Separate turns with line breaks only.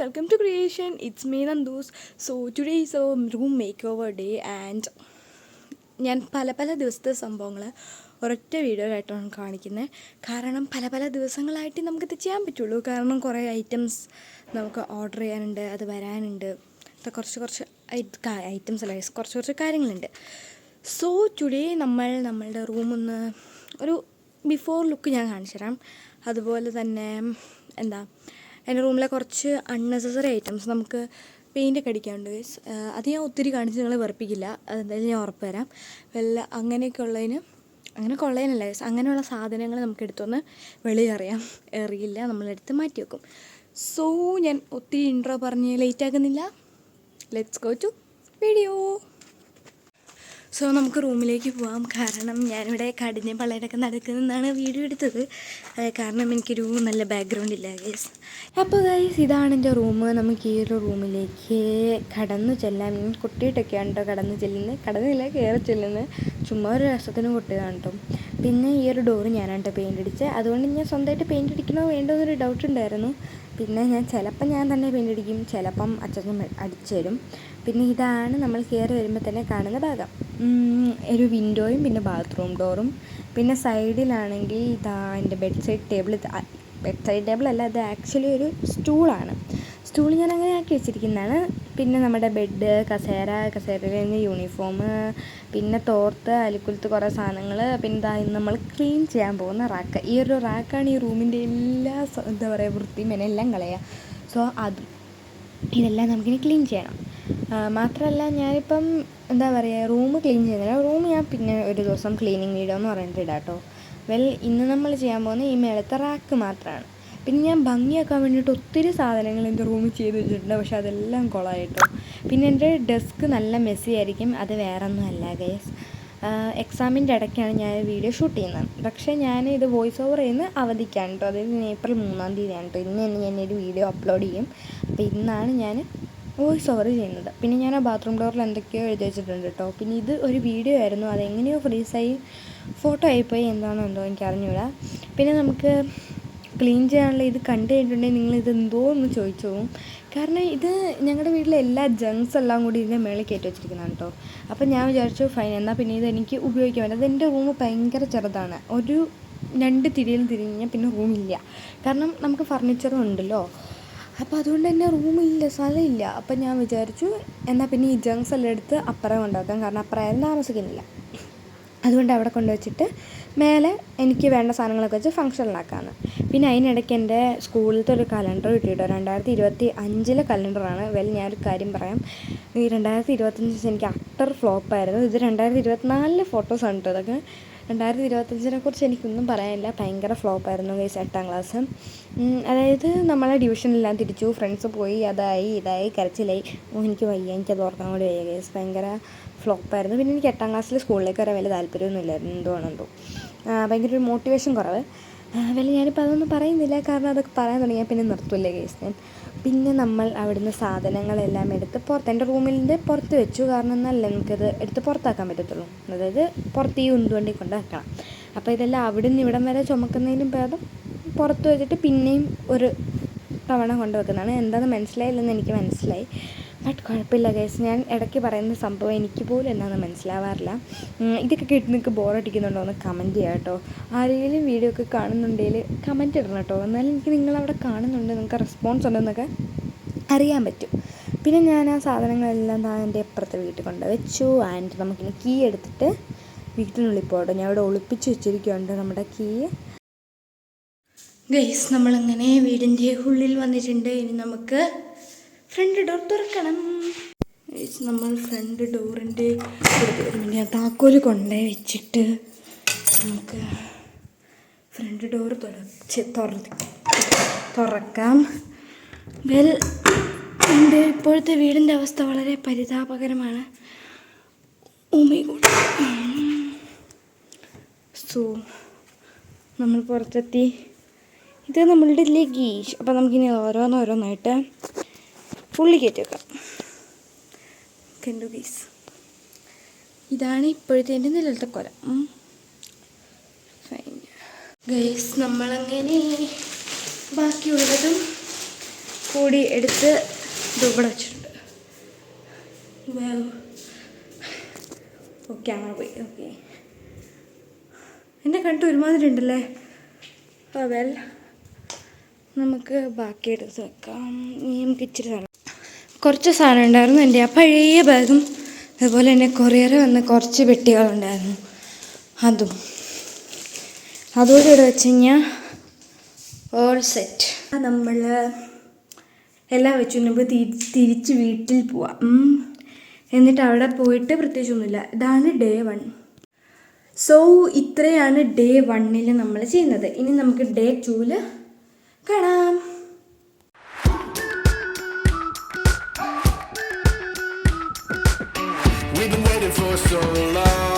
welcome to Creation. It's me Nandus. So today is a room makeover day and ഞാൻ പല ദിവസത്തെ സംഭവങ്ങൾ ഒരൊറ്റ വീഡിയോയിലായിട്ടാണ് കാണിക്കുന്നത്. കാരണം പല ദിവസങ്ങളായിട്ട് നമുക്കിത് ചെയ്യാൻ പറ്റുള്ളൂ. കാരണം കുറേ ഐറ്റംസ് നമുക്ക് ഓർഡർ ചെയ്യാനുണ്ട്, അത് വരാനുണ്ട്, കുറച്ച് ഐറ്റംസ് അല്ല, കുറച്ച് കാര്യങ്ങളുണ്ട്. സോ ടുഡേ നമ്മളുടെ റൂമൊന്ന് ഒരു ബിഫോർ ലുക്ക് ഞാൻ കാണിച്ചു തരാം. അതുപോലെ തന്നെ എൻ്റെ റൂമിലെ കുറച്ച് അൺനെസസറി ഐറ്റംസ് നമുക്ക് പെയിൻ്റൊക്കെ അടിക്കാനുണ്ട്. അത് ഞാൻ ഒത്തിരി കാണിച്ച് നിങ്ങളെ വെറുപ്പിക്കില്ല, അതെന്തായാലും ഞാൻ ഉറപ്പ് തരാം. അങ്ങനെയുള്ള സാധനങ്ങൾ നമുക്ക് എടുത്തൊന്ന് എറിയില്ല, നമ്മളെടുത്ത് മാറ്റി വെക്കും. സോ ഞാൻ ഒത്തിരി ഇൻട്രോ പറഞ്ഞ് ലേറ്റ് ആക്കുന്നില്ല. Let's go to video. So നമുക്ക് റൂമിലേക്ക് പോകാം. കാരണം ഞാനിവിടെ കടിഞ്ഞ പള്ളയിലൊക്കെ നടക്കുന്നതാണ് വീഡിയോ എടുത്തത്. കാരണം എനിക്കൊരു നല്ല ബാക്ക്ഗ്രൗണ്ട് ഇല്ല ഗൈസ്. അപ്പോൾ ഗൈസ്, ഇതാണ് എൻ്റെ റൂം. നമുക്ക് ഈ ഒരു റൂമിലേക്ക് കടന്നു ചെല്ലാൻ കൊട്ടിയിട്ടൊക്കെയാണ് കേട്ടോ കടന്നില്ല കയറി ചെല്ലുന്നത്. ചുമ്മാ ഒരു രസത്തിന് കൊട്ടിയതാണ് കേട്ടോ. പിന്നെ ഈ ഒരു ഡോറ് ഞാനാണ് കേട്ടോ പെയിൻ്റ് അടിച്ചത്. അതുകൊണ്ട് ഞാൻ സ്വന്തമായിട്ട് പെയിൻ്റ് അടിക്കണോ വേണ്ടോ എന്നൊരു ഡൗട്ട് ഉണ്ടായിരുന്നു. പിന്നെ ചിലപ്പം ഞാൻ തന്നെ പെയിൻ്റ് അടിക്കും, ചിലപ്പം അച്ഛൻ അടിച്ചു തരും. പിന്നെ ഇതാണ് നമ്മൾ കയറി വരുമ്പോൾ തന്നെ കാണുന്ന ഭാഗം, ഒരു വിൻഡോയും പിന്നെ ബാത്റൂം ഡോറും. പിന്നെ സൈഡിലാണെങ്കിൽ ഇതാ എൻ്റെ ബെഡ് സൈഡ് ടേബിൾ അല്ല, അത് ആക്ച്വലി ഒരു സ്റ്റൂളാണ്. സ്റ്റൂൾ ഞാൻ അങ്ങനെ ആക്കി വെച്ചിരിക്കുന്നതാണ്. പിന്നെ നമ്മുടെ ബെഡ്, കസേരയിൽ നിന്ന് യൂണിഫോം, പിന്നെ തോർത്ത്, അലിക്കുലത്ത് കുറേ സാധനങ്ങൾ. പിന്നെ നമ്മൾ ക്ലീൻ ചെയ്യാൻ പോകുന്ന റാക്ക്. ഈ ഒരു റാക്കാണ് ഈ റൂമിൻ്റെ എല്ലാ വൃത്തിയും എല്ലാം കളയുക. സോ ഇതെല്ലാം നമുക്കിനി ക്ലീൻ ചെയ്യണം. മാത്രമല്ല ഞാനിപ്പം റൂം ക്ലീൻ ചെയ്യുന്നില്ല. റൂം ഞാൻ പിന്നെ ഒരു ദിവസം ക്ലീനിങ് വീഡിയോ എന്ന് പറഞ്ഞിട്ട് ഇടാം കേട്ടോ. ഇന്ന് നമ്മൾ ചെയ്യാൻ പോകുന്ന ഈ മേളത്തെ റാക്ക് മാത്രമാണ്. പിന്നെ ഞാൻ ഭംഗിയാക്കാൻ വേണ്ടിയിട്ട് ഒത്തിരി സാധനങ്ങൾ എൻ്റെ റൂമിൽ ചെയ്ത് വെച്ചിട്ടുണ്ട്, പക്ഷെ അതെല്ലാം കുളമായിട്ടോ. പിന്നെ എൻ്റെ ഡെസ്ക് നല്ല മെസ്സി ആയിരിക്കും, അത് വേറെ ഒന്നും അല്ല ഗൈസ്. എക്സാമിൻ്റെ ഇടയ്ക്കാണ് ഞാൻ വീഡിയോ ഷൂട്ട് ചെയ്യുന്നത്. പക്ഷേ ഞാൻ ഇത് വോയിസ് ഓവർ ചെയ്യുന്ന അവധിക്കാണ് കേട്ടോ. അതായത് ഏപ്രിൽ 3-ാം തീയതിയാണ് കേട്ടോ. ഇന്ന് തന്നെ ഞാനൊരു വീഡിയോ അപ്ലോഡ് ചെയ്യും. അപ്പോൾ ഇന്നാണ് ഞാൻ വോയിസ് ഓവർ ചെയ്യുന്നത്. പിന്നെ ഞാൻ ആ ബാത്റൂം ഡോറിൽ എന്തൊക്കെയോ എഴുതി വെച്ചിട്ടുണ്ട് കേട്ടോ. പിന്നെ ഇത് ഒരു വീഡിയോ ആയിരുന്നു, അതെങ്ങനെയോ ഫ്രീസായി ഫോട്ടോ ആയിപ്പോയി, എന്താണോ എന്തോ എനിക്ക് അറിഞ്ഞൂടാ. പിന്നെ നമുക്ക് ക്ലീൻ ചെയ്യാനുള്ള ഇത് കണ്ടു കഴിഞ്ഞിട്ടുണ്ടെങ്കിൽ നിങ്ങളിത് എന്തോ എന്ന് ചോദിച്ചു പോകും. കാരണം ഇത് ഞങ്ങളുടെ വീട്ടിലെ എല്ലാ ജങ്ക്സ് എല്ലാം കൂടി ഇതിൻ്റെ മേളിൽ കയറ്റി വെച്ചിരിക്കുന്നതാണ് കേട്ടോ. അപ്പം ഞാൻ വിചാരിച്ചു ഫൈൻ, എന്നാൽ പിന്നെ ഇത് എനിക്ക് ഉപയോഗിക്കാൻ പറ്റും. അതെൻ്റെ റൂം ഭയങ്കര ചെറുതാണ്, ഒരു 2 തിരിയിൽ തിരിഞ്ഞാൽ പിന്നെ റൂമില്ല. കാരണം നമുക്ക് ഫർണിച്ചറും ഉണ്ടല്ലോ. അപ്പോൾ അതുകൊണ്ട് തന്നെ റൂമില്ല, സ്ഥലമില്ല. അപ്പം ഞാൻ വിചാരിച്ചു എന്നാൽ പിന്നെ ഈ ജങ്ക്സ് എല്ലാം എടുത്ത് അപ്പുറം കൊണ്ടുവെക്കാം. കാരണം അപ്പുറം ആരും താമസിക്കുന്നില്ല. അതുകൊണ്ട് അവിടെ കൊണ്ടുവച്ചിട്ട് മേലെ എനിക്ക് വേണ്ട സാധനങ്ങളൊക്കെ വെച്ച് ഫങ്ഷനിലാക്കാമെന്ന്. പിന്നെ അതിനിടയ്ക്ക് എൻ്റെ സ്കൂളിലത്തെ ഒരു കലണ്ടർ കിട്ടിയിട്ടോ. 2025 കലണ്ടറാണ്. ഞാനൊരു കാര്യം പറയാം, ഈ 2025 എനിക്ക് അട്ടർ ഫ്ലോപ്പായിരുന്നു. ഇത് 2024 ഫോട്ടോസാണ് കേട്ടോ. അതൊക്കെ 2025 എനിക്കൊന്നും പറയാനില്ല, ഭയങ്കര ഫ്ലോപ്പായിരുന്നു ഗൈസ്. 8ാം ക്ലാസ്, അതായത് നമ്മളെ ഡിവിഷനെല്ലാം തിരിച്ചു, ഫ്രണ്ട്സ് പോയി, ഇതായി കരച്ചിലായി. എനിക്ക് വയ്യ, എനിക്കത് ഓർക്കാൻ കൂടി വയ്യ ഗൈസ്. ഭയങ്കര ഫ്ലോപ്പായിരുന്നു. പിന്നെ എനിക്ക് 8ാം ക്ലാസ്സിൽ സ്കൂളിലേക്ക് വരാൻ വലിയ താല്പര്യമൊന്നുമില്ലായിരുന്നു, എന്തോ ഭയങ്കര ഒരു മോട്ടിവേഷൻ കുറവ്. ഞാനിപ്പോൾ അതൊന്നും പറയുന്നില്ല, കാരണം അതൊക്കെ പറയാൻ തുടങ്ങിയാൽ പിന്നെ നിർത്തില്ലേ ഗൈസ് ഞാൻ. പിന്നെ നമ്മൾ അവിടുന്ന് സാധനങ്ങളെല്ലാം എടുത്ത് എൻ്റെ റൂമിൻ്റെ പുറത്ത് വെച്ചു. കാരണം എന്നല്ല നമുക്കത് എടുത്ത് പുറത്താക്കാൻ പറ്റത്തുള്ളൂ, അതായത് പുറത്ത് ഈ ഉന്തുവണ്ടി കൊണ്ട് വെക്കണം. അപ്പോൾ ഇതെല്ലാം അവിടുന്ന് ഇവിടം വരെ ചുമക്കുന്നതിനും ഭേദം പുറത്ത് വെച്ചിട്ട് പിന്നെയും ഒരു തവണ കൊണ്ട് വെക്കുന്നതാണ്. എന്താണെന്ന് മനസ്സിലായില്ലെന്ന് എനിക്ക് മനസ്സിലായി, ബട്ട് കുഴപ്പമില്ല ഗൈസ്. ഞാൻ ഇടയ്ക്ക് പറയുന്ന സംഭവം എനിക്ക് പോലും എന്താണെന്ന് മനസ്സിലാവാറില്ല. ഇതൊക്കെ കേട്ട് നിങ്ങൾക്ക് ബോറടിക്കുന്നുണ്ടോ എന്ന് കമൻറ്റ് ചെയ്യാം കേട്ടോ. ആരെങ്കിലും വീഡിയോ ഒക്കെ കാണുന്നുണ്ടെങ്കിൽ കമൻറ്റ് ഇടണം കേട്ടോ. എന്നാലും എനിക്ക് നിങ്ങളവിടെ കാണുന്നുണ്ട്, നിങ്ങൾക്ക് റെസ്പോൺസ് ഉണ്ടെന്നൊക്കെ അറിയാൻ പറ്റും. പിന്നെ ഞാൻ ആ സാധനങ്ങളെല്ലാം എൻ്റെ അപ്പുറത്തെ വീട്ടിൽ കൊണ്ട് വെച്ചു. ആൻഡ് നമുക്കിനി കീ എടുത്തിട്ട് വീട്ടിനുള്ളിൽ പോകട്ടോ. ഞാൻ ഇവിടെ ഒളിപ്പിച്ച് വെച്ചിരിക്കുന്നുണ്ട് നമ്മുടെ കീ. ഗൈസ്, നമ്മളങ്ങനെ വീടിൻ്റെ ഉള്ളിൽ വന്നിട്ടുണ്ട്. ഇനി നമുക്ക് ഫ്രണ്ട് ഡോർ തുറക്കണം. നമ്മൾ ഫ്രണ്ട് ഡോറിൻ്റെ ഞാൻ താക്കോല് കൊണ്ടേ വെച്ചിട്ട് നമുക്ക് ഫ്രണ്ട് ഡോർ തുറക്കാം. എൻ്റെ ഇപ്പോഴത്തെ വീടിൻ്റെ അവസ്ഥ വളരെ പരിതാപകരമാണ്. Oh my God. സോ നമ്മൾ പുറത്തെത്തി. ഇത് നമ്മളുടെ ലഗേജ്. അപ്പോൾ നമുക്കിനി ഓരോന്നായിട്ട് ഫുള്ളി കയറ്റി വെക്കാം. കണ്ടു ഗൈസ്, ഇതാണ് ഇപ്പോഴത്തെ എൻ്റെ നിലത്തെ കൊല. ഫൈൻ ഗൈസ്, നമ്മളങ്ങനെ ബാക്കിയുള്ളതും കൂടി എടുത്ത് ഇവിടെ വെച്ചിട്ടുണ്ട്. ഓക്കെ അങ്ങനെ പോയി. ഓക്കെ, എന്നെ കണ്ടിട്ട് ഒരുമാതിരി ഉണ്ടല്ലേ. നമുക്ക് ബാക്കി എടുത്ത് വെക്കാം. ഇനി നമുക്ക് ഇച്ചിരി സാധനം, കുറച്ച് സാധനം ഉണ്ടായിരുന്നു. എൻ്റെ ആ പഴയ ബാഗും അതുപോലെ തന്നെ കൊറിയർ വന്ന കുറച്ച് പെട്ടികളുണ്ടായിരുന്നു, അതുകൂടി ഇവിടെ വെച്ച് കഴിഞ്ഞാൽ ഓൾ സെറ്റ്. നമ്മൾ എല്ലാം വെച്ചു. നമുക്ക് തിരിച്ച് വീട്ടിൽ പോവാം. എന്നിട്ട് അവിടെ പോയിട്ട് പ്രത്യേകിച്ചൊന്നുമില്ല. ഇതാണ് ഡേ 1. സോ ഇത്രയാണ് ഡേ 1 നമ്മൾ ചെയ്യുന്നത്. ഇനി നമുക്ക് ഡേ 2 കാണാം.
We've been waiting for so long.